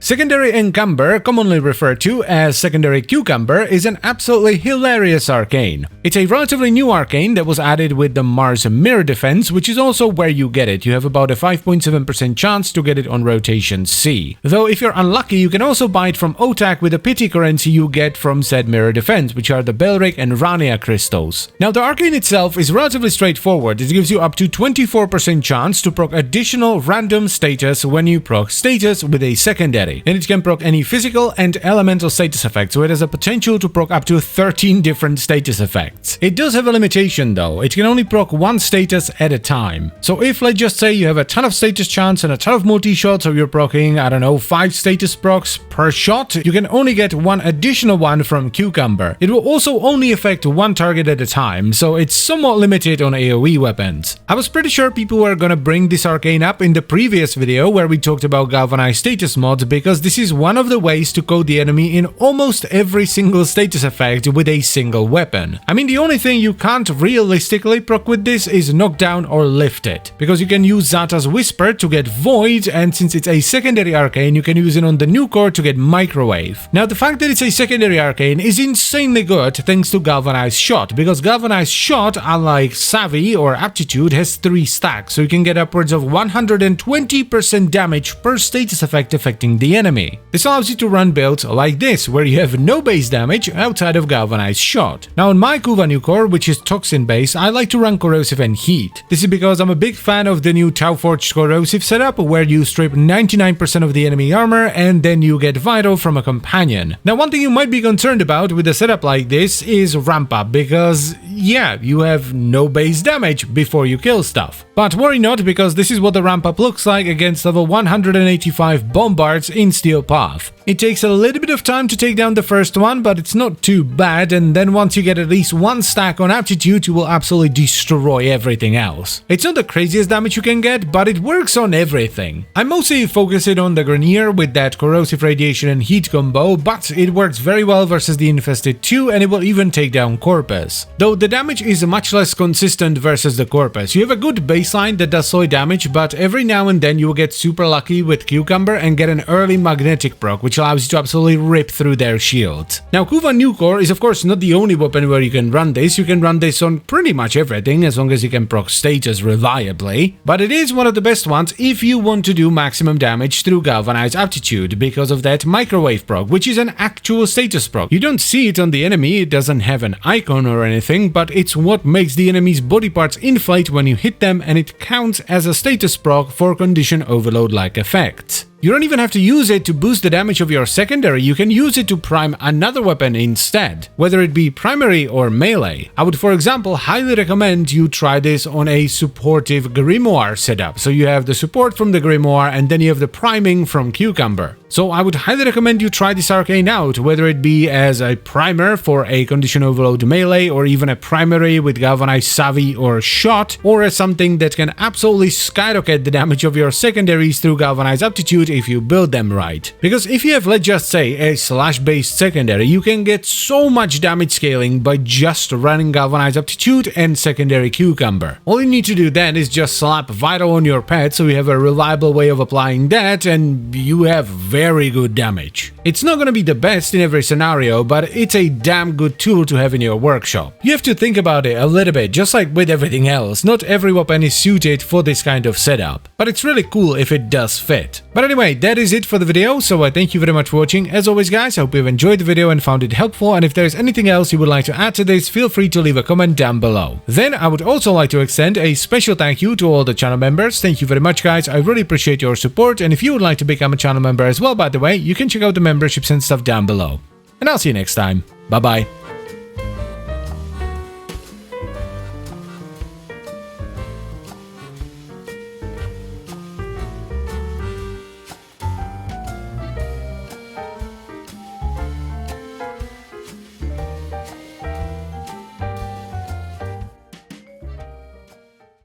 Secondary Encumber, commonly referred to as Secondary Cucumber, is an absolutely hilarious arcane. It's a relatively new arcane that was added with the Mars Mirror Defense, which is also where you get it. You have about a 5.7% chance to get it on rotation C. Though if you're unlucky, you can also buy it from OTAC with the pity currency you get from said Mirror Defense, which are the Belric and Rania crystals. Now the arcane itself is relatively straightforward. It gives you up to 24% chance to proc additional random status when you proc status with a secondary. And it can proc any physical and elemental status effects, so it has a potential to proc up to 13 different status effects. It does have a limitation though. It can only proc one status at a time. So if, let's just say, you have a ton of status chance and a ton of multi-shots, so you're proccing, I don't know, 5 status procs per shot, you can only get one additional one from Cucumber. It will also only affect one target at a time, so it's somewhat limited on AoE weapons. I was pretty sure people were gonna bring this arcane up in the previous video where we talked about Galvanized status mods, because this is one of the ways to coat the enemy in almost every single status effect with a single weapon. I mean, the only thing you can't realistically proc with this is knockdown or lift it, because you can use Zata's Whisper to get Void, and since it's a secondary arcane, you can use it on the new core to get Microwave. Now the fact that it's a secondary arcane is insanely good thanks to Galvanized Shot, because Galvanized Shot, unlike Savvy or Aptitude, has 3 stacks, so you can get upwards of 120% damage per status effect affecting the enemy. This allows you to run builds like this, where you have no base damage outside of Galvanized Shot. Now on my Kuva new core, which is Toxin base, I like to run Corrosive and Heat. This is because I'm a big fan of the new Tau Forged Corrosive setup, where you strip 99% of the enemy armor and then you get Vital from a companion. Now one thing you might be concerned about with a setup like this is ramp up, because yeah, you have no base damage before you kill stuff. But worry not, because this is what the ramp up looks like against level 185 Bombards in Steel Path. It takes a little bit of time to take down the first one, but it's not too bad, and then once you get at least 1 stack on Aptitude, you will absolutely destroy everything else. It's not the craziest damage you can get, but it works on everything. I mostly focus it on the Grenier with that Corrosive Radiation and Heat combo, but it works very well versus the Infested too, and it will even take down Corpus. Though the damage is much less consistent versus the Corpus. You have a good baseline that does solid damage, but every now and then you will get super lucky with Cucumber and get an early magnetic proc, which allows you to absolutely rip through their shields. Now Kuva New Core is of course not the only weapon where you can run this. You can run this on pretty much everything as long as you can proc status reliably, but it is one of the best ones if you want to do maximum damage through Galvanized Aptitude because of that Microwave proc, which is an actual status proc. You don't see it on the enemy, it doesn't have an icon or anything, but it's what makes the enemy's body parts inflate when you hit them, and it counts as a status proc for condition overload like effects. You don't even have to use it to boost the damage of your secondary, you can use it to prime another weapon instead, whether it be primary or melee. I would, for example, highly recommend you try this on a supportive Grimoire setup, so you have the support from the Grimoire and then you have the priming from Cucumber. So I would highly recommend you try this arcane out, whether it be as a primer for a condition overload melee, or even a primary with Galvanized Savvy or Shot, or as something that can absolutely skyrocket the damage of your secondaries through Galvanized Aptitude if you build them right. Because if you have, let's just say, a slash-based secondary, you can get so much damage scaling by just running Galvanized Aptitude and secondary Cucumber. All you need to do then is just slap Vital on your pet, so you have a reliable way of applying that, and you have very good damage. It's not gonna be the best in every scenario, but it's a damn good tool to have in your workshop. You have to think about it a little bit, just like with everything else. Not every weapon is suited for this kind of setup, but it's really cool if it does fit. But anyway, that is it for the video, so I thank you very much for watching. As always guys, I hope you've enjoyed the video and found it helpful, and if there's anything else you would like to add to this, feel free to leave a comment down below. Then I would also like to extend a special thank you to all the channel members. Thank you very much guys, I really appreciate your support, and if you would like to become a channel member as well, by the way, you can check out the memberships and stuff down below. And I'll see you next time. Bye bye.